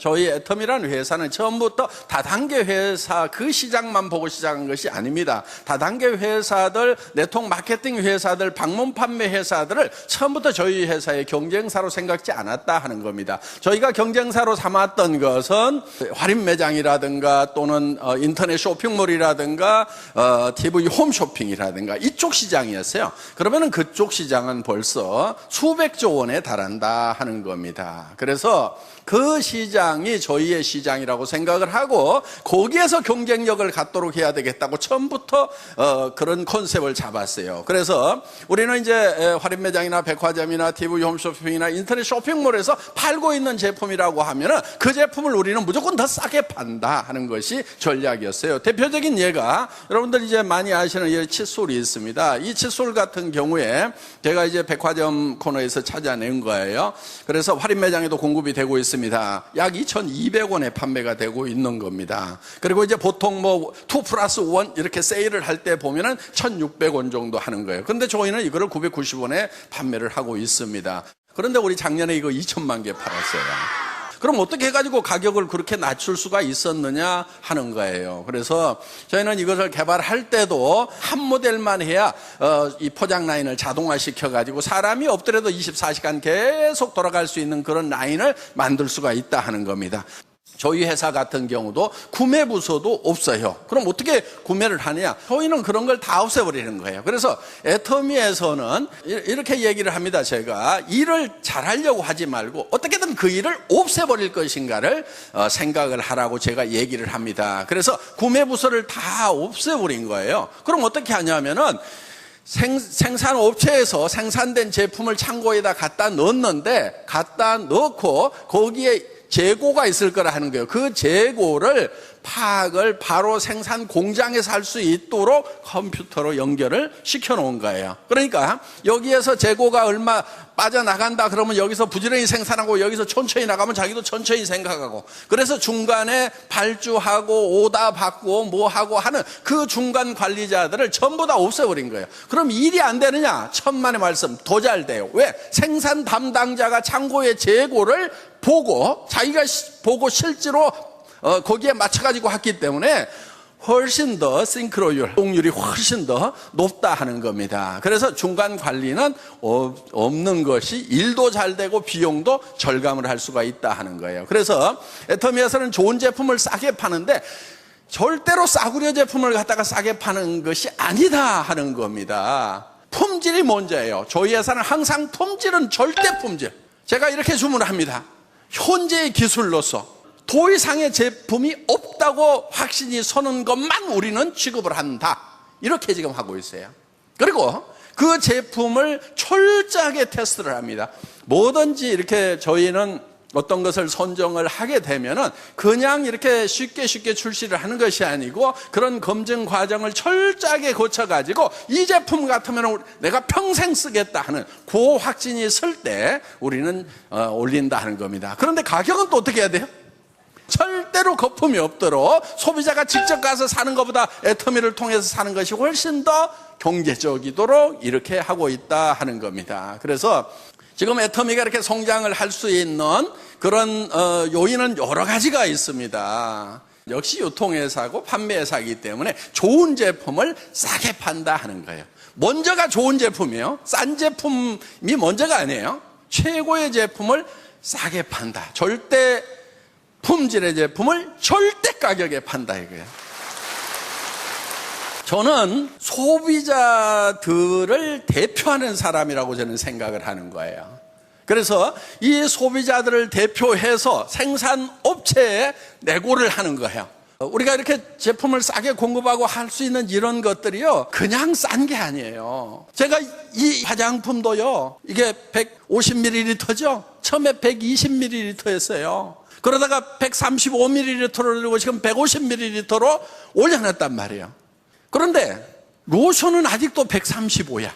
저희 애텀이라는 회사는 처음부터 다단계 회사 그 시장만 보고 시작한 것이 아닙니다. 다단계 회사들, 네트워크 마케팅 회사들, 방문 판매 회사들을 처음부터 저희 회사의 경쟁사로 생각지 않았다 하는 겁니다. 저희가 경쟁사로 삼았던 것은 할인 매장이라든가 또는 인터넷 쇼핑몰이라든가 TV 홈쇼핑이라든가 이쪽 시장이었어요. 그러면은 그쪽 시장은 벌써 수백조 원에 달한다 하는 겁니다. 그래서 그 시장이 저희의 시장이라고 생각을 하고 거기에서 경쟁력을 갖도록 해야 되겠다고 처음부터 그런 컨셉을 잡았어요. 그래서 우리는 이제 할인 매장이나 백화점이나 TV 홈쇼핑이나 인터넷 쇼핑몰에서 팔고 있는 제품이라고 하면은 그 제품을 우리는 무조건 더 싸게 판다 하는 것이 전략이었어요. 대표적인 예가 여러분들 이제 많이 아시는 이 칫솔이 있습니다. 이 칫솔 같은 경우에 제가 이제 백화점 코너에서 찾아낸 거예요. 그래서 할인 매장에도 공급이 되고 있습니다. 약 2,200원에 판매가 되고 있는 겁니다. 그리고 이제 보통 뭐 2+1 이렇게 세일을 할 때 보면은 1,600원 정도 하는 거예요. 그런데 저희는 이거를 990원에 판매를 하고 있습니다. 그런데 우리 작년에 이거 2천만 개 팔았어요. 그럼 어떻게 해가지고 가격을 그렇게 낮출 수가 있었느냐 하는 거예요. 그래서 저희는 이것을 개발할 때도 한 모델만 해야 이 포장 라인을 자동화시켜가지고 사람이 없더라도 24시간 계속 돌아갈 수 있는 그런 라인을 만들 수가 있다 하는 겁니다. 저희 회사 같은 경우도 구매 부서도 없어요. 그럼 어떻게 구매를 하느냐? 저희는 그런 걸 다 없애버리는 거예요. 그래서 애터미에서는 이렇게 얘기를 합니다. 제가 일을 잘하려고 하지 말고 어떻게든 그 일을 없애버릴 것인가를 생각을 하라고 제가 얘기를 합니다. 그래서 구매 부서를 다 없애버린 거예요. 그럼 어떻게 하냐면은 생산업체에서 생산된 제품을 창고에다 갖다 넣었는데 갖다 넣고 거기에 재고가 있을 거라 하는 거예요. 그 재고를 파악을 바로 생산 공장에서 할 수 있도록 컴퓨터로 연결을 시켜 놓은 거예요. 그러니까 여기에서 재고가 얼마 빠져나간다 그러면 여기서 부지런히 생산하고 여기서 천천히 나가면 자기도 천천히 생각하고 그래서 중간에 발주하고 오다 받고 뭐 하고 하는 그 중간 관리자들을 전부 다 없애버린 거예요. 그럼 일이 안 되느냐? 천만의 말씀, 더 잘 돼요. 왜? 생산 담당자가 창고의 재고를 보고 자기가 보고 실제로 거기에 맞춰가지고 했기 때문에 훨씬 더 싱크로율, 동률이 훨씬 더 높다 하는 겁니다. 그래서 중간 관리는 없는 것이 일도 잘 되고 비용도 절감을 할 수가 있다 하는 거예요. 그래서 애터미에서는 좋은 제품을 싸게 파는데 절대로 싸구려 제품을 갖다가 싸게 파는 것이 아니다 하는 겁니다. 품질이 문제예요. 저희 회사는 항상 품질은 절대 품질. 제가 이렇게 주문을 합니다. 현재의 기술로서 더 이상의 제품이 없다고 확신이 서는 것만 우리는 취급을 한다. 이렇게 지금 하고 있어요. 그리고 그 제품을 철저하게 테스트를 합니다. 뭐든지 이렇게 저희는 어떤 것을 선정을 하게 되면은 그냥 이렇게 쉽게 출시를 하는 것이 아니고 그런 검증 과정을 철저하게 거쳐가지고 이 제품 같으면 내가 평생 쓰겠다 하는 그 확신이 있을 때 우리는 올린다 하는 겁니다. 그런데 가격은 또 어떻게 해야 돼요? 절대로 거품이 없도록 소비자가 직접 가서 사는 것보다 애터미를 통해서 사는 것이 훨씬 더 경제적이도록 이렇게 하고 있다 하는 겁니다. 그래서 지금 애터미가 이렇게 성장을 할 수 있는 그런 요인은 여러 가지가 있습니다. 역시 유통회사고 판매회사이기 때문에 좋은 제품을 싸게 판다 하는 거예요. 먼저가 좋은 제품이에요. 싼 제품이 먼저가 아니에요. 최고의 제품을 싸게 판다. 절대 품질의 제품을 절대 가격에 판다 이거예요. 저는 소비자들을 대표하는 사람이라고 저는 생각을 하는 거예요. 그래서 이 소비자들을 대표해서 생산업체에 내고를 하는 거예요. 우리가 이렇게 제품을 싸게 공급하고 할 수 있는 이런 것들이요, 그냥 싼 게 아니에요. 제가 이 화장품도요, 이게 150ml죠? 처음에 120ml였어요. 그러다가 135ml로 들고 지금 150ml로 올려놨단 말이에요. 그런데 로션은 아직도 135야.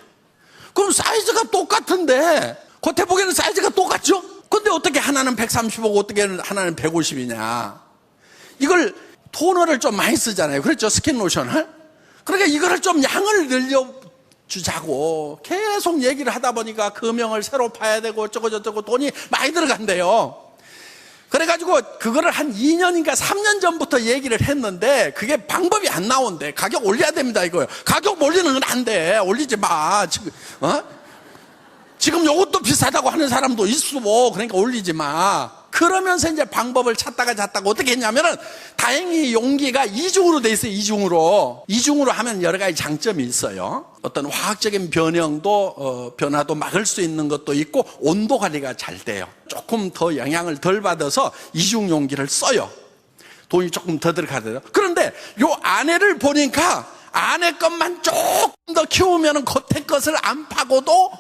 그럼 사이즈가 똑같은데 겉에 보기에는 사이즈가 똑같죠? 근데 어떻게 하나는 135고 어떻게 하나는 150이냐. 이걸 토너를 좀 많이 쓰잖아요. 그렇죠? 스킨 로션을. 그러니까 이거를 좀 양을 늘려주자고 계속 얘기를 하다 보니까 금형을 새로 파야 되고 어쩌고 저쩌고 돈이 많이 들어간대요. 그래가지고 그거를 한 2년인가 3년 전부터 얘기를 했는데 그게 방법이 안 나온대. 가격 올려야 됩니다 이거요. 가격 올리는 건 안 돼. 올리지 마. 지금 요것도 비싸다고 하는 사람도 있어. 그러니까 올리지 마. 그러면서 이제 방법을 찾다가 어떻게 했냐면은 다행히 용기가 이중으로 돼 있어요. 이중으로 하면 여러 가지 장점이 있어요. 어떤 화학적인 변화도 막을 수 있는 것도 있고 온도 관리가 잘 돼요. 조금 더 영향을 덜 받아서 이중 용기를 써요. 돈이 조금 더 들어가요. 그런데 요 안에를 보니까 안에 것만 조금 더 키우면은 겉에 것을 안 파고도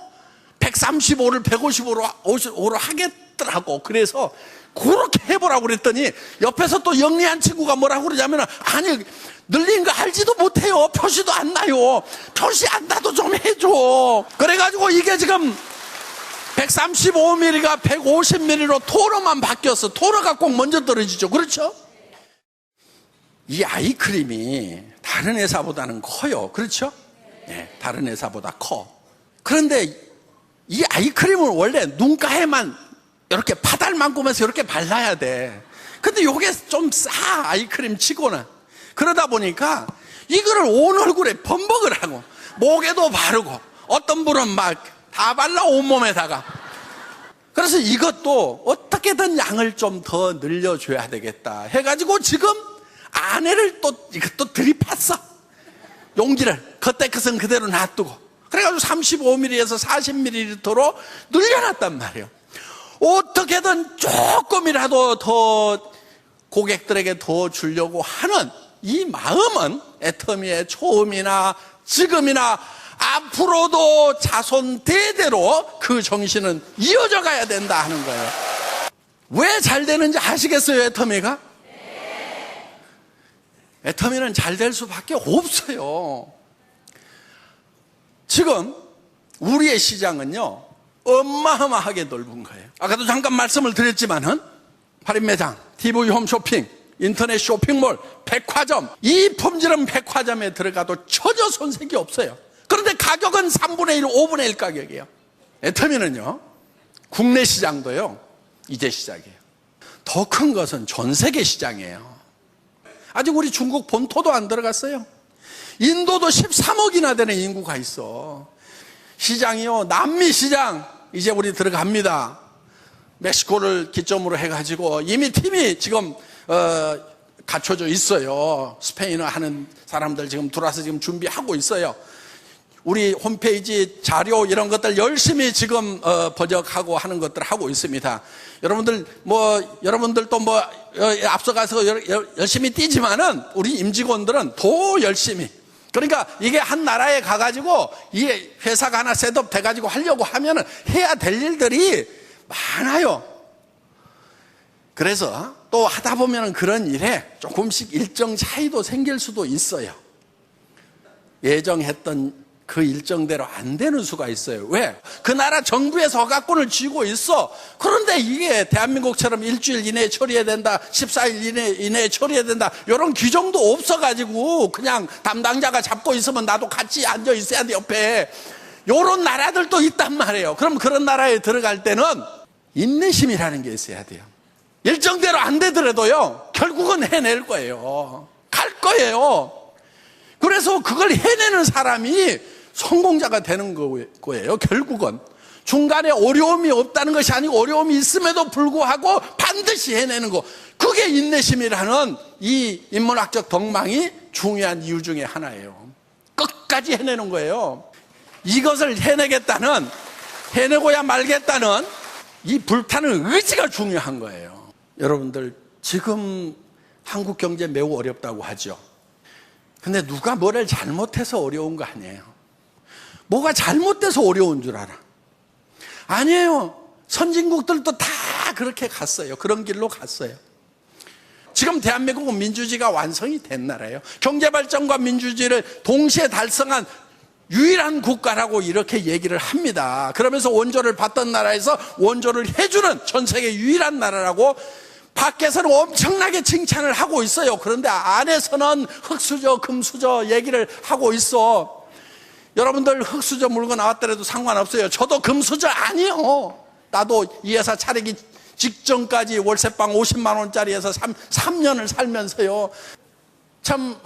135를 155로 하겠더라고. 그래서 그렇게 해보라고 그랬더니 옆에서 또 영리한 친구가 뭐라고 그러냐면 아니 늘린 거 알지도 못해요. 표시도 안 나요. 표시 안 나도 좀 해줘. 그래가지고 이게 지금 135mm가 150mm로 토너만 바뀌었어. 토너가 꼭 먼저 떨어지죠. 그렇죠? 이 아이크림이 다른 회사보다는 커요. 그렇죠? 네, 다른 회사보다 커. 그런데 이 아이크림은 원래 눈가에만 이렇게 파달만큼해서 이렇게 발라야 돼. 근데 요게 좀 싸, 아이크림 치고는. 그러다 보니까 이거를 온 얼굴에 범벅을 하고 목에도 바르고 어떤 분은 막 다 발라 온몸에다가. 그래서 이것도 어떻게든 양을 좀 더 늘려줘야 되겠다 해가지고 지금 안에를 이것도 들이팠어. 용기를 겉에 것은 그대로 놔두고 그래가지고 35mm에서 40ml로 늘려놨단 말이에요. 어떻게든 조금이라도 더 고객들에게 더 주려고 하는 이 마음은 애터미의 처음이나 지금이나 앞으로도 자손 대대로 그 정신은 이어져 가야 된다 하는 거예요. 왜 잘 되는지 아시겠어요, 애터미가? 애터미는 잘 될 수밖에 없어요. 지금 우리의 시장은요 어마어마하게 넓은 거예요. 아까도 잠깐 말씀을 드렸지만은 할인매장, TV 홈쇼핑, 인터넷 쇼핑몰, 백화점, 이 품질은 백화점에 들어가도 전혀 손색이 없어요. 그런데 가격은 3분의 1, 5분의 1 가격이에요. 애터미는요 국내 시장도요 이제 시작이에요. 더 큰 것은 전 세계 시장이에요. 아직 우리 중국 본토도 안 들어갔어요. 인도도 13억이나 되는 인구가 있어. 시장이요 남미 시장 이제 우리 들어갑니다. 멕시코를 기점으로 해가지고 이미 팀이 지금 갖춰져 있어요. 스페인어 하는 사람들 지금 들어와서 지금 준비하고 있어요. 우리 홈페이지 자료 이런 것들 열심히 지금 번역하고 하는 것들 하고 있습니다. 여러분들도 앞서가서 열심히 뛰지만은 우리 임직원들은 더 열심히. 그러니까 이게 한 나라에 가가지고 이 회사가 하나 셋업 돼가지고 하려고 하면은 해야 될 일들이 많아요. 그래서 또 하다 보면은 그런 일에 조금씩 일정 차이도 생길 수도 있어요. 예정했던 그 일정대로 안 되는 수가 있어요. 왜? 그 나라 정부에서 허가권을 쥐고 있어. 그런데 이게 대한민국처럼 일주일 이내에 처리해야 된다, 14일 이내에 처리해야 된다, 이런 규정도 없어가지고 그냥 담당자가 잡고 있으면 나도 같이 앉아 있어야 돼 옆에. 이런 나라들도 있단 말이에요. 그럼 그런 나라에 들어갈 때는 인내심이라는 게 있어야 돼요. 일정대로 안 되더라도요 결국은 해낼 거예요. 갈 거예요. 그래서 그걸 해내는 사람이 성공자가 되는 거예요. 결국은 중간에 어려움이 없다는 것이 아니고 어려움이 있음에도 불구하고 반드시 해내는 거, 그게 인내심이라는 이 인문학적 덕망이 중요한 이유 중에 하나예요. 끝까지 해내는 거예요. 이것을 해내고야 말겠다는 이 불타는 의지가 중요한 거예요. 여러분들 지금 한국 경제 매우 어렵다고 하죠. 근데 누가 뭐를 잘못해서 어려운 거 아니에요. 뭐가 잘못돼서 어려운 줄 알아. 아니에요. 선진국들도 다 그렇게 갔어요. 그런 길로 갔어요. 지금 대한민국은 민주주의가 완성이 된 나라예요. 경제발전과 민주주의를 동시에 달성한 유일한 국가라고 이렇게 얘기를 합니다. 그러면서 원조를 받던 나라에서 원조를 해주는 전 세계 유일한 나라라고 밖에서는 엄청나게 칭찬을 하고 있어요. 그런데 안에서는 흙수저, 금수저 얘기를 하고 있어. 여러분들 흙수저 물건 나왔더라도 상관없어요. 저도 금수저 아니요. 나도 이 회사 차리기 직전까지 월세방 50만 원짜리에서 3년을 살면서요. 참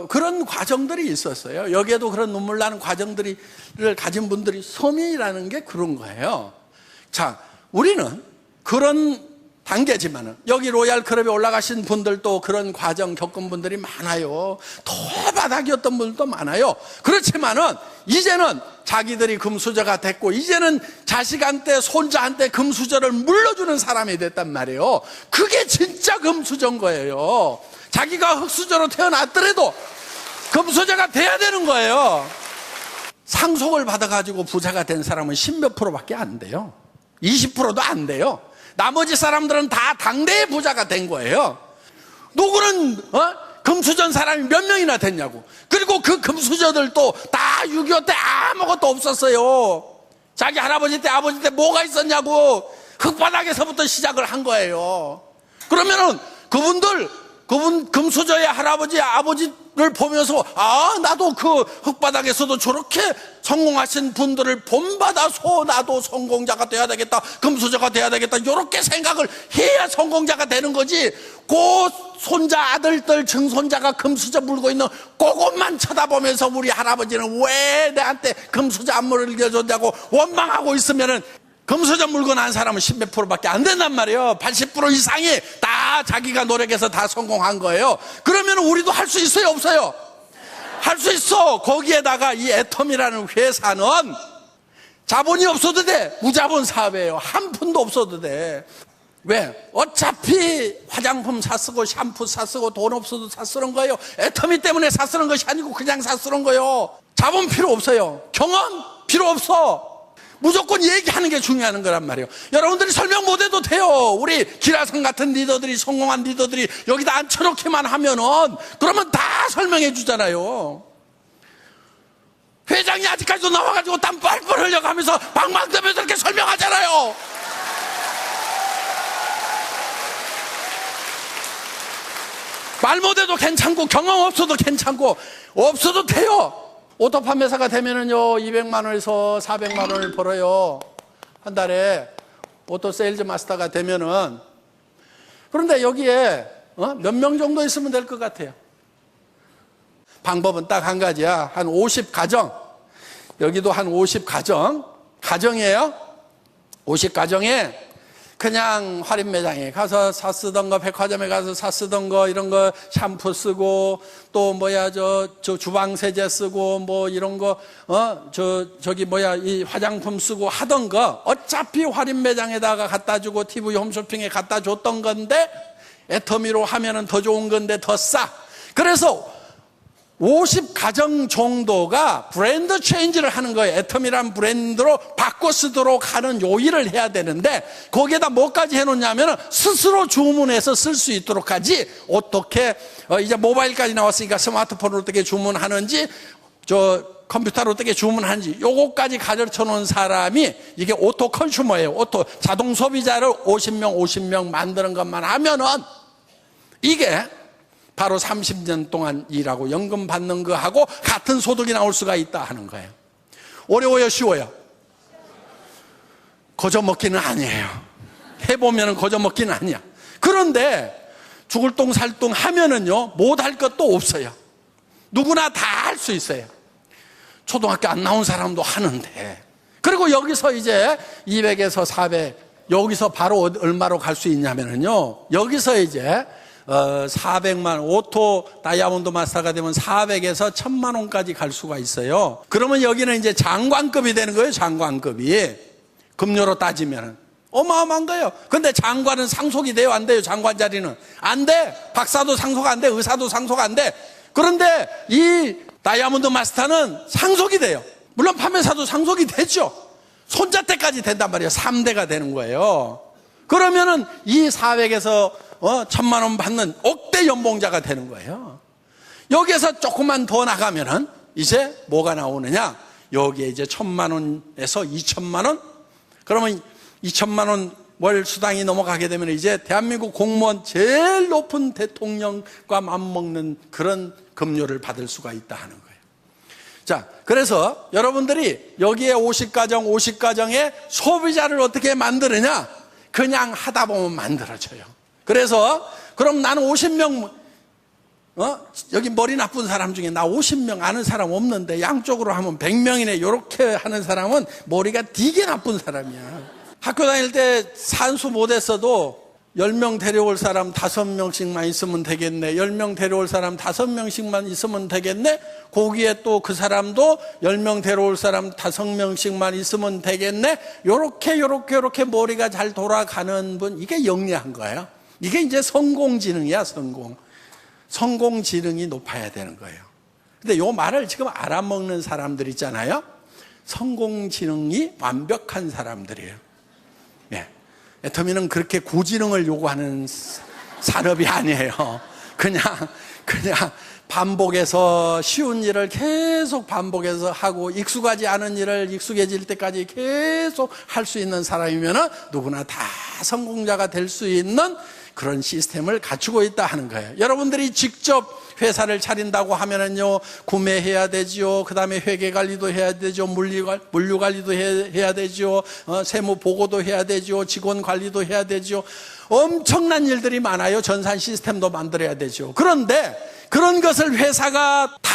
그런 과정들이 있었어요. 여기에도 그런 눈물 나는 과정들을 가진 분들이 서민이라는 게 그런 거예요. 자, 우리는 그런 단계지만은 여기 로얄 클럽에 올라가신 분들도 그런 과정 겪은 분들이 많아요. 더 바닥이었던 분들도 많아요. 그렇지만은 이제는 자기들이 금수저가 됐고 이제는 자식한테 손자한테 금수저를 물려주는 사람이 됐단 말이에요. 그게 진짜 금수저인 거예요. 자기가 흙수저로 태어났더라도 금수저가 돼야 되는 거예요. 상속을 받아가지고 부자가 된 사람은 10몇 프로밖에 안 돼요. 20%도 안 돼요. 나머지 사람들은 다 당대의 부자가 된 거예요. 누구는 금수저인 사람이 몇 명이나 됐냐고. 그리고 그 금수저들도 다 6.25 때 아무것도 없었어요. 자기 할아버지 때 아버지 때 뭐가 있었냐고. 흙바닥에서부터 시작을 한 거예요. 그러면은 그분 금수저의 할아버지 아버지를 보면서 나도 그 흙바닥에서도 저렇게 성공하신 분들을 본받아서 나도 성공자가 돼야 되겠다, 금수저가 돼야 되겠다, 이렇게 생각을 해야 성공자가 되는 거지. 그 손자 아들들 증손자가 금수저 물고 있는 그것만 쳐다보면서 우리 할아버지는 왜 내한테 금수저 안 물려줬냐고 원망하고 있으면은 금수저 물고 난 사람은 10몇 프로밖에 안 된단 말이에요. 80% 이상이 다 자기가 노력해서 다 성공한 거예요. 그러면 우리도 할 수 있어요, 없어요? 할 수 있어. 거기에다가 이 애텀이라는 회사는 자본이 없어도 돼. 무자본 사업이에요. 한 푼도 없어도 돼. 왜? 어차피 화장품 사쓰고 샴푸 사쓰고 돈 없어도 사쓰는 거예요. 애터미 때문에 사쓰는 것이 아니고 그냥 사쓰는 거예요. 자본 필요 없어요. 경험 필요 없어. 무조건 얘기하는 게 중요한 거란 말이에요. 여러분들이 설명 못해도 돼요. 우리 기라성 같은 리더들이, 성공한 리더들이 여기다 앉혀놓기만 하면은 그러면 다 설명해 주잖아요. 회장이 아직까지도 나와가지고 땀 뻘뻘 흘려가면서 방방떠면서 이렇게 설명하잖아요. 말 못해도 괜찮고 경험 없어도 괜찮고 없어도 돼요. 오토 판매사가 되면은요 200만 원에서 400만 원을 벌어요. 한 달에 오토 세일즈 마스터가 되면은. 그런데 여기에 몇 명 정도 있으면 될 것 같아요. 방법은 딱 한 가지야. 한 50가정. 여기도 한 50가정. 가정이에요. 50가정에 그냥 할인 매장에 가서 샀쓰던 거, 백화점에 가서 샀쓰던 거, 이런 거 샴푸 쓰고, 또 저 주방 세제 쓰고, 뭐 이런 거, 이 화장품 쓰고 하던 거, 어차피 할인 매장에다가 갖다 주고, TV 홈쇼핑에 갖다 줬던 건데, 애터미로 하면은 더 좋은 건데 더 싸. 그래서 50가정 정도가 브랜드 체인지를 하는 거예요. 애텀이란 브랜드로 바꿔 쓰도록 하는 요일을 해야 되는데 거기에다 뭐까지 해놓냐면 스스로 주문해서 쓸 수 있도록 하지. 어떻게 이제 모바일까지 나왔으니까 스마트폰으로 어떻게 주문하는지 컴퓨터로 어떻게 주문하는지 요거까지 가르쳐 놓은 사람이 이게 오토 컨슈머예요. 오토 자동 소비자를 50명 만드는 것만 하면은 이게 바로 30년 동안 일하고 연금 받는 거하고 같은 소득이 나올 수가 있다 하는 거예요. 어려워요, 쉬워요? 거저먹기는 아니에요. 해보면 거저먹기는 아니야. 그런데 죽을 똥 살 똥 하면은요 못할 것도 없어요. 누구나 다 할 수 있어요. 초등학교 안 나온 사람도 하는데. 그리고 여기서 이제 200에서 400 여기서 바로 얼마로 갈 수 있냐면은요 여기서 이제 400만 오토 다이아몬드 마스터가 되면 400에서 1000만 원까지 갈 수가 있어요. 그러면 여기는 이제 장관급이 되는 거예요. 장관급이 급료로 따지면 어마어마한 거예요. 근데 장관은 상속이 돼요, 안 돼요? 장관 자리는 안 돼. 박사도 상속 안 돼, 의사도 상속 안 돼. 그런데 이 다이아몬드 마스터는 상속이 돼요. 물론 판매사도 상속이 되죠. 손자 때까지 된단 말이에요. 3대가 되는 거예요. 그러면은 이 400에서 1000만 원 받는 억대 연봉자가 되는 거예요. 여기에서 조금만 더 나가면은 이제 뭐가 나오느냐? 여기에 이제 1000만 원에서 2000만 원? 그러면 2000만 원 월 수당이 넘어가게 되면 이제 대한민국 공무원 제일 높은 대통령과 맞먹는 그런 급료를 받을 수가 있다 하는 거예요. 자, 그래서 여러분들이 여기에 50가정에 소비자를 어떻게 만드느냐? 그냥 하다 보면 만들어져요. 그래서 그럼 나는 50명 여기 머리 나쁜 사람 중에 나 50명 아는 사람 없는데 양쪽으로 하면 100명이네 이렇게 하는 사람은 머리가 되게 나쁜 사람이야. 학교 다닐 때 산수 못했어도 10명 데려올 사람 5명씩만 있으면 되겠네. 10명 데려올 사람 5명씩만 있으면 되겠네. 거기에 또 그 사람도 10명 데려올 사람 5명씩만 있으면 되겠네. 요렇게 머리가 잘 돌아가는 분, 이게 영리한 거예요. 이게 이제 성공지능이야, 성공지능이 높아야 되는 거예요. 근데 요 말을 지금 알아먹는 사람들 있잖아요. 성공지능이 완벽한 사람들이에요. 예. 애터미는 그렇게 고지능을 요구하는 산업이 아니에요. 그냥 반복해서 쉬운 일을 계속 반복해서 하고 익숙하지 않은 일을 익숙해질 때까지 계속 할 수 있는 사람이면 누구나 다 성공자가 될 수 있는 그런 시스템을 갖추고 있다 하는 거예요. 여러분들이 직접 회사를 차린다고 하면은요, 구매해야 되죠. 그 다음에 회계 관리도 해야 되죠. 물류 관리도 해야 되죠. 세무 보고도 해야 되죠. 직원 관리도 해야 되죠. 엄청난 일들이 많아요. 전산 시스템도 만들어야 되죠. 그런데 그런 것을 회사가 다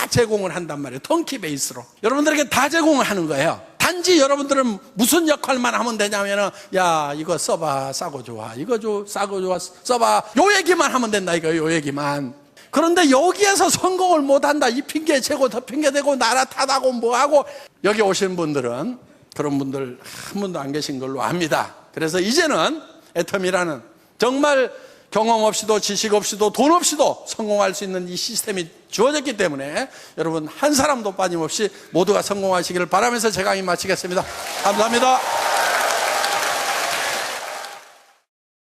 제공을 한단 말이에요. 턴키 베이스로. 여러분들에게 다 제공을 하는 거예요. 단지 여러분들은 무슨 역할만 하면 되냐면은, 야, 이거 써봐. 싸고 좋아. 이거 싸고 좋아. 써봐. 요 얘기만 하면 된다, 이거, 요 얘기만. 그런데 여기에서 성공을 못 한다. 이 핑계 재고 저 핑계 대고 나라 탓하고 뭐하고. 여기 오신 분들은 그런 분들 한 분도 안 계신 걸로 압니다. 그래서 이제는 애터미라는 정말 경험 없이도 지식 없이도 돈 없이도 성공할 수 있는 이 시스템이 주어졌기 때문에 여러분 한 사람도 빠짐없이 모두가 성공하시기를 바라면서 제 강의 마치겠습니다. 감사합니다.